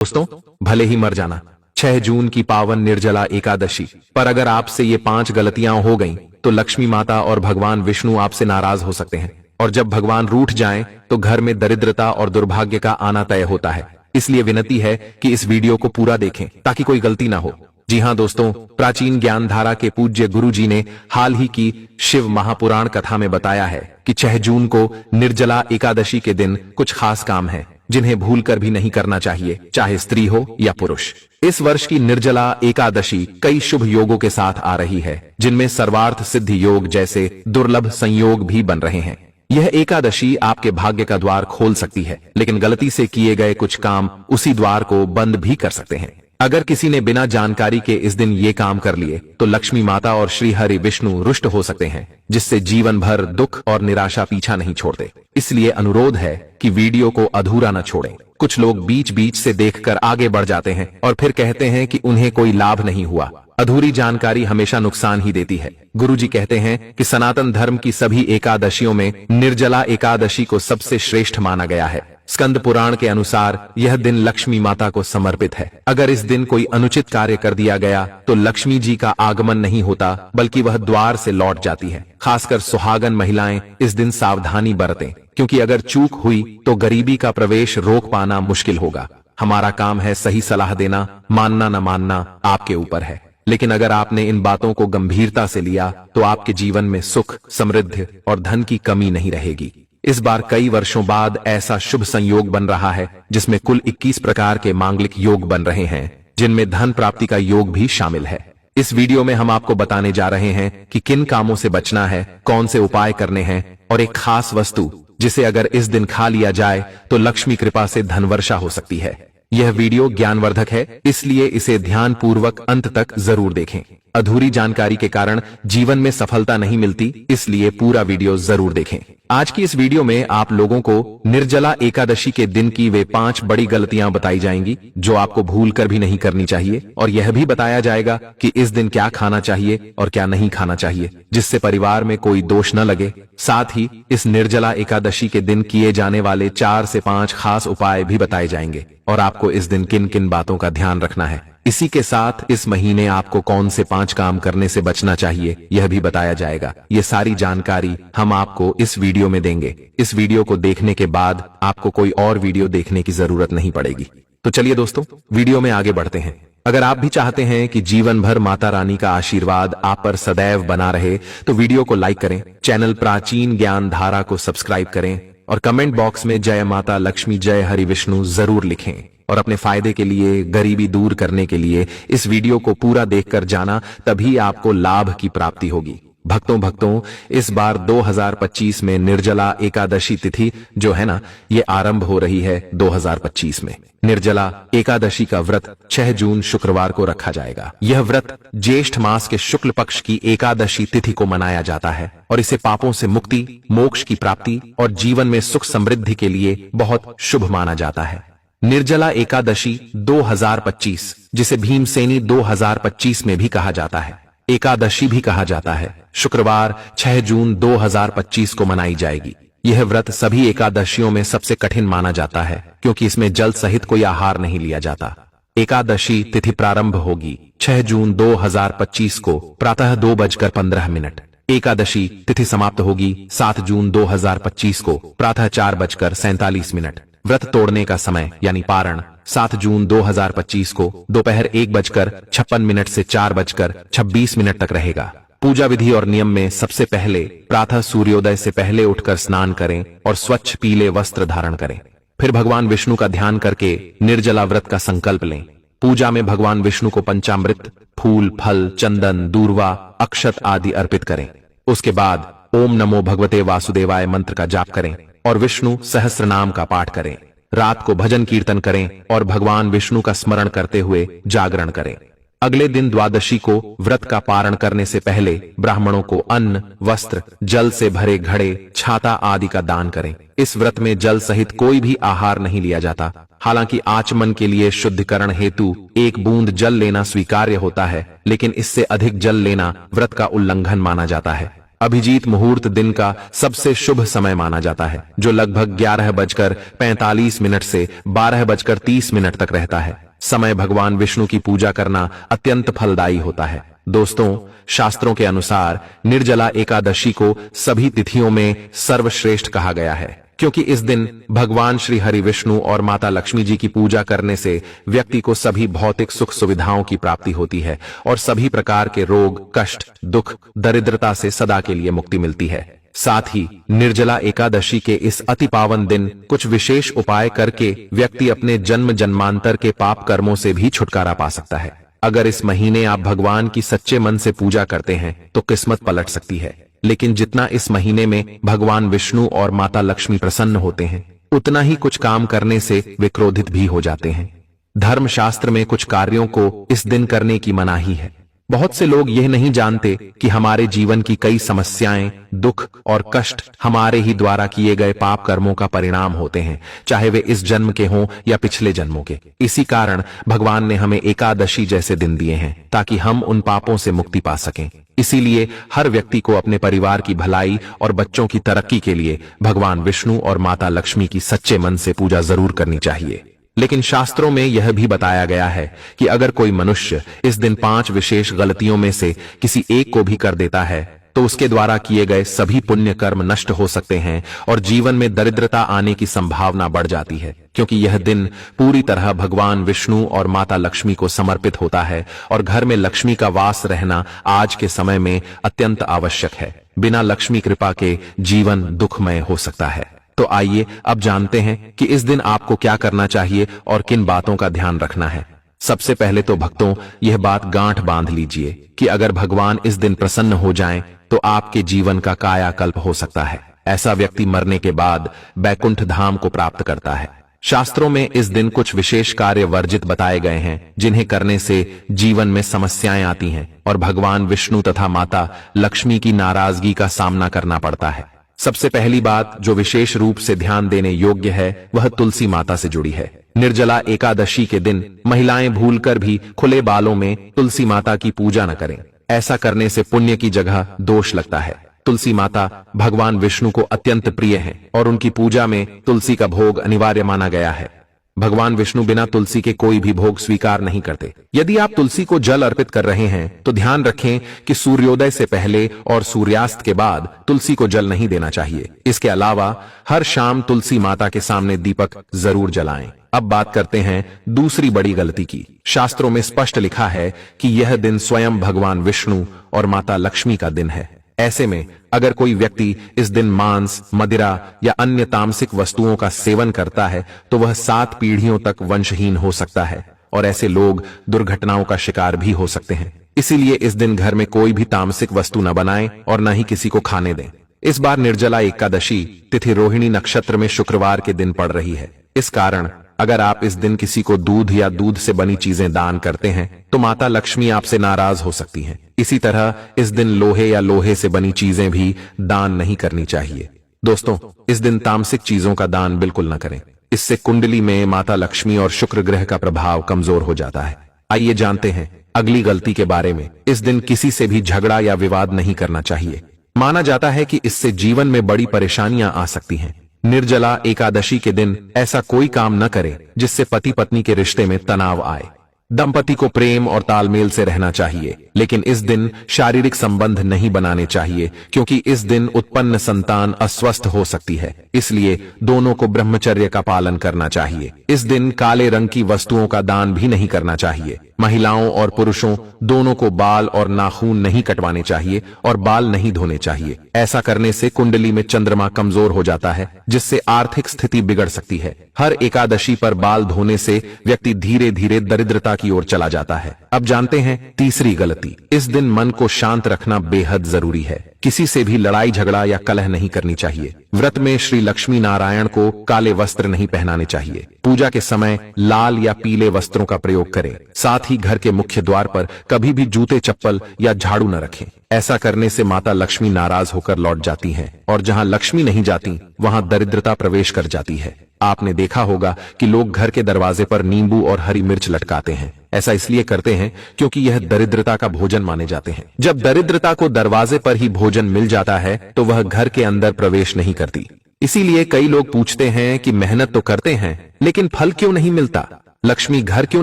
दोस्तों, भले ही मर जाना 6 जून की पावन निर्जला एकादशी पर अगर आपसे ये 5 गलतियां हो गईं, तो लक्ष्मी माता और भगवान विष्णु आपसे नाराज हो सकते हैं। और जब भगवान रूठ जाएं, तो घर में दरिद्रता और दुर्भाग्य का आना तय होता है। इसलिए विनती है कि इस वीडियो को पूरा देखें ताकि कोई गलती ना हो। जी हाँ दोस्तों, प्राचीन ज्ञान धारा के पूज्य गुरु जी ने हाल ही की शिव महापुराण कथा में बताया है कि 6 जून को निर्जला एकादशी के दिन कुछ खास काम है जिन्हें भूलकर भी नहीं करना चाहिए, चाहे स्त्री हो या पुरुष। इस वर्ष की निर्जला एकादशी कई शुभ योगों के साथ आ रही है, जिनमें सर्वार्थ सिद्धि योग जैसे दुर्लभ संयोग भी बन रहे हैं। यह एकादशी आपके भाग्य का द्वार खोल सकती है, लेकिन गलती से किए गए कुछ काम उसी द्वार को बंद भी कर सकते हैं। अगर किसी ने बिना जानकारी के इस दिन ये काम कर लिए, तो लक्ष्मी माता और श्री हरि विष्णु रुष्ट हो सकते हैं, जिससे जीवन भर दुख और निराशा पीछा नहीं छोड़ते। इसलिए अनुरोध है कि वीडियो को अधूरा न छोड़ें। कुछ लोग बीच बीच से देखकर आगे बढ़ जाते हैं और फिर कहते हैं कि उन्हें कोई लाभ नहीं हुआ। अधूरी जानकारी हमेशा नुकसान ही देती है। गुरुजी कहते हैं कि सनातन धर्म की सभी एकादशियों में निर्जला एकादशी को सबसे श्रेष्ठ माना गया है। स्कंद पुराण के अनुसार यह दिन लक्ष्मी माता को समर्पित है। अगर इस दिन कोई अनुचित कार्य कर दिया गया, तो लक्ष्मी जी का आगमन नहीं होता, बल्कि वह द्वार से लौट जाती है। खासकर सुहागन महिलाएं इस दिन सावधानी बरतें, क्योंकि अगर चूक हुई तो गरीबी का प्रवेश रोक पाना मुश्किल होगा। हमारा काम है सही सलाह देना, मानना न मानना आपके ऊपर है। लेकिन अगर आपने इन बातों को गंभीरता से लिया, तो आपके जीवन में सुख, समृद्धि और धन की कमी नहीं रहेगी। इस बार कई वर्षों बाद ऐसा शुभ संयोग बन रहा है, जिसमें कुल 21 प्रकार के मांगलिक योग बन रहे हैं, जिनमें धन प्राप्ति का योग भी शामिल है। इस वीडियो में हम आपको बताने जा रहे हैं कि किन कामों से बचना है, कौन से उपाय करने हैं और एक खास वस्तु जिसे अगर इस दिन खा लिया जाए तो लक्ष्मी कृपा से धन वर्षा हो सकती है। यह वीडियो ज्ञानवर्धक है, इसलिए इसे ध्यानपूर्वक अंत तक जरूर देखें। अधूरी जानकारी के कारण जीवन में सफलता नहीं मिलती, इसलिए पूरा वीडियो जरूर देखें। आज की इस वीडियो में आप लोगों को निर्जला एकादशी के दिन की वे 5 बड़ी गलतियां बताई जाएंगी, जो आपको भूलकर भी नहीं करनी चाहिए। और यह भी बताया जाएगा कि इस दिन क्या खाना चाहिए और क्या नहीं खाना चाहिए, जिससे परिवार में कोई दोष न लगे। साथ ही इस निर्जला एकादशी के दिन किए जाने वाले 4 से 5 खास उपाय भी बताए जाएंगे, और आपको इस दिन किन किन बातों का ध्यान रखना है। इसी के साथ इस महीने आपको कौन से 5 काम करने से बचना चाहिए, यह भी बताया जाएगा। ये सारी जानकारी हम आपको इस वीडियो में देंगे। इस वीडियो को देखने के बाद आपको कोई और वीडियो देखने की जरूरत नहीं पड़ेगी। तो चलिए दोस्तों, वीडियो में आगे बढ़ते हैं। अगर आप भी चाहते हैं कि जीवन भर माता रानी का आशीर्वाद आप पर सदैव बना रहे, तो वीडियो को लाइक करें, चैनल प्राचीन ज्ञान धारा को सब्सक्राइब करें और कमेंट बॉक्स में जय माता लक्ष्मी, जय हरि विष्णु जरूर लिखें। और अपने फायदे के लिए, गरीबी दूर करने के लिए इस वीडियो को पूरा देखकर जाना, तभी आपको लाभ की प्राप्ति होगी। भक्तों, इस बार 2025 में निर्जला एकादशी तिथि जो है ना, ये आरंभ हो रही है 2025 में। निर्जला एकादशी का व्रत 6 जून शुक्रवार को रखा जाएगा। यह व्रत ज्येष्ठ मास के शुक्ल पक्ष की एकादशी तिथि को मनाया जाता है और इसे पापों से मुक्ति, मोक्ष की प्राप्ति और जीवन में सुख समृद्धि के लिए बहुत शुभ माना जाता है। निर्जला एकादशी 2025, जिसे भीमसेनी 2025 में भी कहा जाता है, एकादशी भी कहा जाता है, शुक्रवार 6 जून 2025 को मनाई जाएगी। यह व्रत सभी एकादशियों में सबसे कठिन माना जाता है, क्योंकि इसमें जल सहित कोई आहार नहीं लिया जाता। एकादशी तिथि प्रारंभ होगी 6 जून 2025 को प्रातः 2:15। एकादशी तिथि समाप्त होगी 7 जून 2025 को प्रातः 4:47। व्रत तोड़ने का समय यानी पारण 7 जून 2025 को दोपहर 1:56 से 4:26 तक रहेगा। पूजा विधि और नियम में सबसे पहले प्रातः सूर्योदय से पहले उठकर स्नान करें और स्वच्छ पीले वस्त्र धारण करें। फिर भगवान विष्णु का ध्यान करके निर्जला व्रत का संकल्प लें। पूजा में भगवान विष्णु को पंचामृत, फूल, फल, चंदन, दूर्वा, अक्षत आदि अर्पित करें। उसके बाद ओम नमो भगवते वासुदेवाय मंत्र का जाप करें और विष्णु सहस्त्र नाम का पाठ करें। रात को भजन कीर्तन करें और भगवान विष्णु का स्मरण करते हुए जागरण करें। अगले दिन द्वादशी को व्रत का पारण करने से पहले ब्राह्मणों को अन्न, वस्त्र, जल से भरे घड़े, छाता आदि का दान करें। इस व्रत में जल सहित कोई भी आहार नहीं लिया जाता। हालांकि आचमन के लिए शुद्धिकरण हेतु 1 बूंद जल लेना स्वीकार्य होता है, लेकिन इससे अधिक जल लेना व्रत का उल्लंघन माना जाता है। अभिजीत मुहूर्त दिन का सबसे शुभ समय माना जाता है, जो लगभग 11:45 से 12:30 तक रहता है। समय भगवान विष्णु की पूजा करना अत्यंत फलदायी होता है। दोस्तों, शास्त्रों के अनुसार निर्जला एकादशी को सभी तिथियों में सर्वश्रेष्ठ कहा गया है, क्योंकि इस दिन भगवान श्री हरि विष्णु और माता लक्ष्मी जी की पूजा करने से व्यक्ति को सभी भौतिक सुख सुविधाओं की प्राप्ति होती है और सभी प्रकार के रोग, कष्ट, दुख, दरिद्रता से सदा के लिए मुक्ति मिलती है। साथ ही निर्जला एकादशी के इस अति पावन दिन कुछ विशेष उपाय करके व्यक्ति अपने जन्म जन्मांतर के पाप कर्मों से भी छुटकारा पा सकता है। अगर इस महीने आप भगवान की सच्चे मन से पूजा करते हैं तो किस्मत पलट सकती है। लेकिन जितना इस महीने में भगवान विष्णु और माता लक्ष्मी प्रसन्न होते हैं, उतना ही कुछ काम करने से वे क्रोधित भी हो जाते हैं। धर्मशास्त्र में कुछ कार्यों को इस दिन करने की मनाही है। बहुत से लोग यह नहीं जानते कि हमारे जीवन की कई समस्याएं, दुख और कष्ट हमारे ही द्वारा किए गए पाप कर्मों का परिणाम होते हैं, चाहे वे इस जन्म के हों या पिछले जन्मों के। इसी कारण भगवान ने हमें एकादशी जैसे दिन दिए हैं ताकि हम उन पापों से मुक्ति पा सकें। इसीलिए हर व्यक्ति को अपने परिवार की भलाई और बच्चों की तरक्की के लिए भगवान विष्णु और माता लक्ष्मी की सच्चे मन से पूजा जरूर करनी चाहिए। लेकिन शास्त्रों में यह भी बताया गया है कि अगर कोई मनुष्य इस दिन 5 विशेष गलतियों में से किसी एक को भी कर देता है तो उसके द्वारा किए गए सभी पुण्य कर्म नष्ट हो सकते हैं और जीवन में दरिद्रता आने की संभावना बढ़ जाती है, क्योंकि यह दिन पूरी तरह भगवान विष्णु और माता लक्ष्मी को समर्पित होता है और घर में लक्ष्मी का वास रहना आज के समय में अत्यंत आवश्यक है। बिना लक्ष्मी कृपा के जीवन दुखमय हो सकता है। तो आइए अब जानते हैं कि इस दिन आपको क्या करना चाहिए और किन बातों का ध्यान रखना है। सबसे पहले तो भक्तों, यह बात गांठ बांध लीजिए कि अगर भगवान इस दिन प्रसन्न हो जाएं, तो आपके जीवन का कायाकल्प हो सकता है। ऐसा व्यक्ति मरने के बाद बैकुंठ धाम को प्राप्त करता है। शास्त्रों में इस दिन कुछ विशेष कार्य वर्जित बताए गए हैं, जिन्हें करने से जीवन में समस्याएं आती हैं और भगवान विष्णु तथा माता लक्ष्मी की नाराजगी का सामना करना पड़ता है। सबसे पहली बात जो विशेष रूप से ध्यान देने योग्य है, वह तुलसी माता से जुड़ी है। निर्जला एकादशी के दिन महिलाएं भूलकर भी खुले बालों में तुलसी माता की पूजा न करें। ऐसा करने से पुण्य की जगह दोष लगता है। तुलसी माता भगवान विष्णु को अत्यंत प्रिय हैं और उनकी पूजा में तुलसी का भोग अनिवार्य माना गया है। भगवान विष्णु बिना तुलसी के कोई भी भोग स्वीकार नहीं करते। यदि आप तुलसी को जल अर्पित कर रहे हैं तो ध्यान रखें कि सूर्योदय से पहले और सूर्यास्त के बाद तुलसी को जल नहीं देना चाहिए। इसके अलावा हर शाम तुलसी माता के सामने दीपक जरूर जलाएं। अब बात करते हैं दूसरी बड़ी गलती की। शास्त्रों में स्पष्ट लिखा है कि यह दिन स्वयं भगवान विष्णु और माता लक्ष्मी का दिन है। ऐसे में अगर कोई व्यक्ति इस दिन मांस, मदिरा या अन्य तामसिक वस्तुओं का सेवन करता है तो वह 7 पीढ़ियों तक वंशहीन हो सकता है और ऐसे लोग दुर्घटनाओं का शिकार भी हो सकते हैं। इसीलिए इस दिन घर में कोई भी तामसिक वस्तु न बनाएं और न ही किसी को खाने दें। इस बार निर्जला एकादशी तिथि रोहिणी नक्षत्र में शुक्रवार के दिन पड़ रही है। इस कारण अगर आप इस दिन किसी को दूध या दूध से बनी चीजें दान करते हैं तो माता लक्ष्मी आपसे नाराज हो सकती हैं। इसी तरह इस दिन लोहे या लोहे से बनी चीजें भी दान नहीं करनी चाहिए। दोस्तों, इस दिन तामसिक चीजों का दान बिल्कुल न करें। इससे कुंडली में माता लक्ष्मी और शुक्र ग्रह का प्रभाव कमजोर हो जाता है। आइए जानते हैं अगली गलती के बारे में। इस दिन किसी से भी झगड़ा या विवाद नहीं करना चाहिए। माना जाता है कि इससे जीवन में बड़ी परेशानियां आ सकती हैं। निर्जला एकादशी के दिन ऐसा कोई काम न करें जिससे पति पत्नी के रिश्ते में तनाव आए। दंपति को प्रेम और तालमेल से रहना चाहिए, लेकिन इस दिन शारीरिक संबंध नहीं बनाने चाहिए, क्योंकि इस दिन उत्पन्न संतान अस्वस्थ हो सकती है। इसलिए दोनों को ब्रह्मचर्य का पालन करना चाहिए। इस दिन काले रंग की वस्तुओं का दान भी नहीं करना चाहिए। महिलाओं और पुरुषों दोनों को बाल और नाखून नहीं कटवाने चाहिए और बाल नहीं धोने चाहिए। ऐसा करने से कुंडली में चंद्रमा कमजोर हो जाता है, जिससे आर्थिक स्थिति बिगड़ सकती है। हर एकादशी पर बाल धोने से व्यक्ति धीरे धीरे दरिद्रता की ओर चला जाता है। अब जानते हैं तीसरी गलती। इस दिन मन को शांत रखना बेहद जरूरी है। किसी से भी लड़ाई झगड़ा या कलह नहीं करनी चाहिए। व्रत में श्री लक्ष्मी नारायण को काले वस्त्र नहीं पहनाने चाहिए। पूजा के समय लाल या पीले वस्त्रों का प्रयोग करें। साथ ही घर के मुख्य द्वार पर कभी भी जूते, चप्पल या झाड़ू न रखें। ऐसा करने से माता लक्ष्मी नाराज होकर लौट जाती हैं और जहां लक्ष्मी नहीं जाती वहां दरिद्रता प्रवेश कर जाती है। आपने देखा होगा कि लोग घर के दरवाजे पर नींबू और हरी मिर्च लटकाते हैं। ऐसा इसलिए करते हैं क्योंकि यह दरिद्रता का भोजन माने जाते हैं। जब दरिद्रता को दरवाजे पर ही भोजन मिल जाता है तो वह घर के अंदर प्रवेश नहीं करती। इसीलिए कई लोग पूछते हैं कि मेहनत तो करते हैं लेकिन फल क्यों नहीं मिलता, लक्ष्मी घर क्यों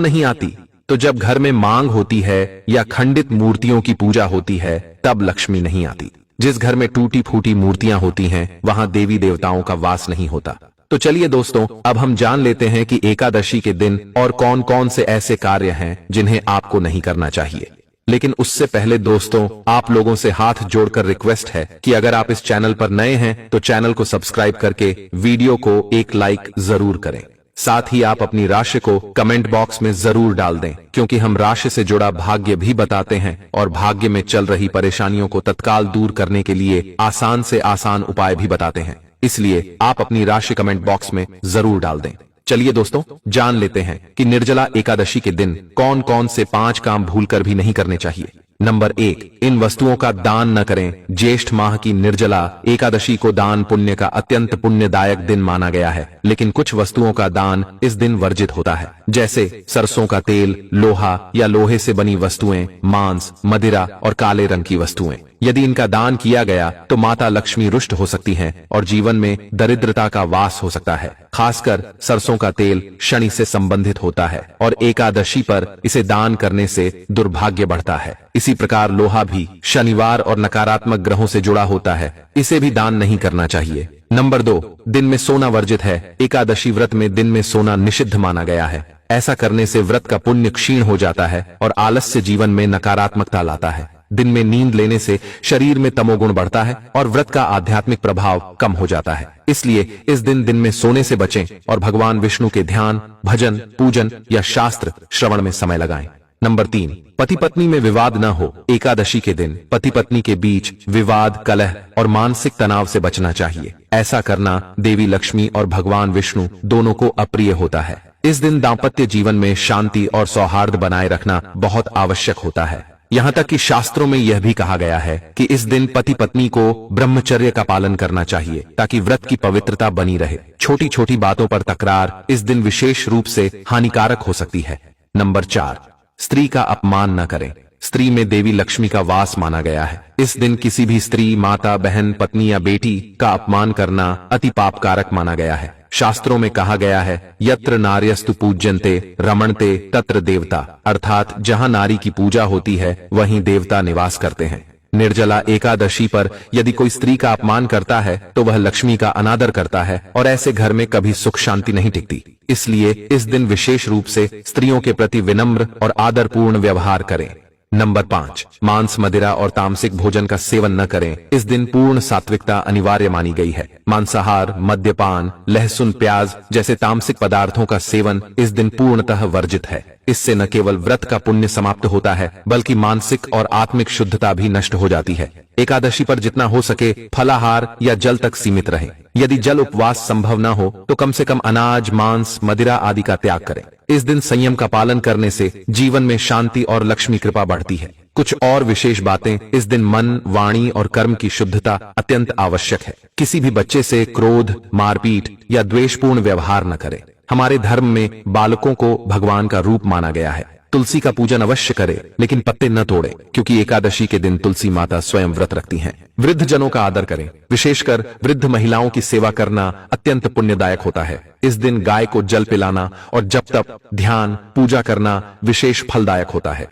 नहीं आती। तो जब घर में मांग होती है या खंडित मूर्तियों की पूजा होती है तब लक्ष्मी नहीं आती। जिस घर में टूटी फूटी मूर्तियां होती हैं वहां देवी देवताओं का वास नहीं होता। तो चलिए दोस्तों, अब हम जान लेते हैं कि एकादशी के दिन और कौन कौन से ऐसे कार्य हैं जिन्हें आपको नहीं करना चाहिए। लेकिन उससे पहले दोस्तों, आप लोगों से हाथ जोड़कर रिक्वेस्ट है कि अगर आप इस चैनल पर नए हैं तो चैनल को सब्सक्राइब करके वीडियो को एक लाइक जरूर करें। साथ ही आप अपनी राशि को कमेंट बॉक्स में जरूर डाल दें, क्योंकि हम राशि से जुड़ा भाग्य भी बताते हैं और भाग्य में चल रही परेशानियों को तत्काल दूर करने के लिए आसान से आसान उपाय भी बताते हैं। इसलिए आप अपनी राशि कमेंट बॉक्स में जरूर डाल दें। चलिए दोस्तों, जान लेते हैं कि निर्जला एकादशी के दिन कौन कौन से 5 काम भूलकर भी नहीं करने चाहिए। नंबर 1, इन वस्तुओं का दान न करें। ज्येष्ठ माह की निर्जला एकादशी को दान पुण्य का अत्यंत पुण्यदायक दिन माना गया है, लेकिन कुछ वस्तुओं का दान इस दिन वर्जित होता है, जैसे सरसों का तेल, लोहा या लोहे से बनी वस्तुएं, मांस, मदिरा और काले रंग की वस्तुएं। यदि इनका दान किया गया तो माता लक्ष्मी रुष्ट हो सकती हैं और जीवन में दरिद्रता का वास हो सकता है। खासकर सरसों का तेल शनि से संबंधित होता है और एकादशी पर इसे दान करने से दुर्भाग्य बढ़ता है। इसी प्रकार लोहा भी शनिवार और नकारात्मक ग्रहों से जुड़ा होता है, इसे भी दान नहीं करना चाहिए। नंबर 2, दिन में सोना वर्जित है। एकादशी व्रत में दिन में सोना निषिद्ध माना गया है। ऐसा करने से व्रत का पुण्य क्षीण हो जाता है और आलस्य जीवन में नकारात्मकता लाता है। दिन में नींद लेने से शरीर में तमोगुण बढ़ता है और व्रत का आध्यात्मिक प्रभाव कम हो जाता है। इसलिए इस दिन में सोने से बचें और भगवान विष्णु के ध्यान, भजन, पूजन या शास्त्र श्रवण में समय लगाएं। नंबर 3, पति पत्नी में विवाद न हो। एकादशी के दिन पति पत्नी के बीच विवाद, कलह और मानसिक तनाव से बचना चाहिए। ऐसा करना देवी लक्ष्मी और भगवान विष्णु दोनों को अप्रिय होता है। इस दिन दाम्पत्य जीवन में शांति और सौहार्द बनाए रखना बहुत आवश्यक होता है। यहाँ तक कि शास्त्रों में यह भी कहा गया है कि इस दिन पति पत्नी को ब्रह्मचर्य का पालन करना चाहिए ताकि व्रत की पवित्रता बनी रहे। छोटी छोटी बातों पर तकरार इस दिन विशेष रूप से हानिकारक हो सकती है। नंबर 4, स्त्री का अपमान न करें। स्त्री में देवी लक्ष्मी का वास माना गया है। इस दिन किसी भी स्त्री, माता, बहन, पत्नी या बेटी का अपमान करना अति पापकारक माना गया है। शास्त्रों में कहा गया है, यत्र नार्यस्तु पूज्यन्ते रमणते तत्र देवता, अर्थात जहां नारी की पूजा होती है वहीं देवता निवास करते हैं। निर्जला एकादशी पर यदि कोई स्त्री का अपमान करता है तो वह लक्ष्मी का अनादर करता है और ऐसे घर में कभी सुख शांति नहीं टिकती। इसलिए इस दिन विशेष रूप से स्त्रियों के प्रति विनम्र और आदरपूर्ण व्यवहार करें। नंबर 5, मांस, मदिरा और तामसिक भोजन का सेवन न करें। इस दिन पूर्ण सात्विकता अनिवार्य मानी गई है। मांसाहार, मद्यपान, लहसुन, प्याज जैसे तामसिक पदार्थों का सेवन इस दिन पूर्णतः वर्जित है। इससे न केवल व्रत का पुण्य समाप्त होता है बल्कि मानसिक और आत्मिक शुद्धता भी नष्ट हो जाती है। एकादशी पर जितना हो सके फलाहार या जल तक सीमित रहें। यदि जल उपवास संभव न हो तो कम से कम अनाज, मांस, मदिरा आदि का त्याग करें। इस दिन संयम का पालन करने से जीवन में शांति और लक्ष्मी कृपा बढ़ती है। कुछ और विशेष बातें, इस दिन मन, वाणी और कर्म की शुद्धता अत्यंत आवश्यक है। किसी भी बच्चे से क्रोध, मारपीट या द्वेषपूर्ण व्यवहार न करें। हमारे धर्म में बालकों को भगवान का रूप माना गया है। तुलसी का पूजन अवश्य करें, लेकिन पत्ते न तोड़ें, क्योंकि एकादशी के दिन तुलसी माता स्वयं व्रत रखती हैं। वृद्ध जनों का आदर करें, विशेषकर वृद्ध महिलाओं की सेवा करना अत्यंत पुण्यदायक होता है। इस दिन गाय को जल पिलाना और जप तप, ध्यान, पूजा करना विशेष फलदायक होता है।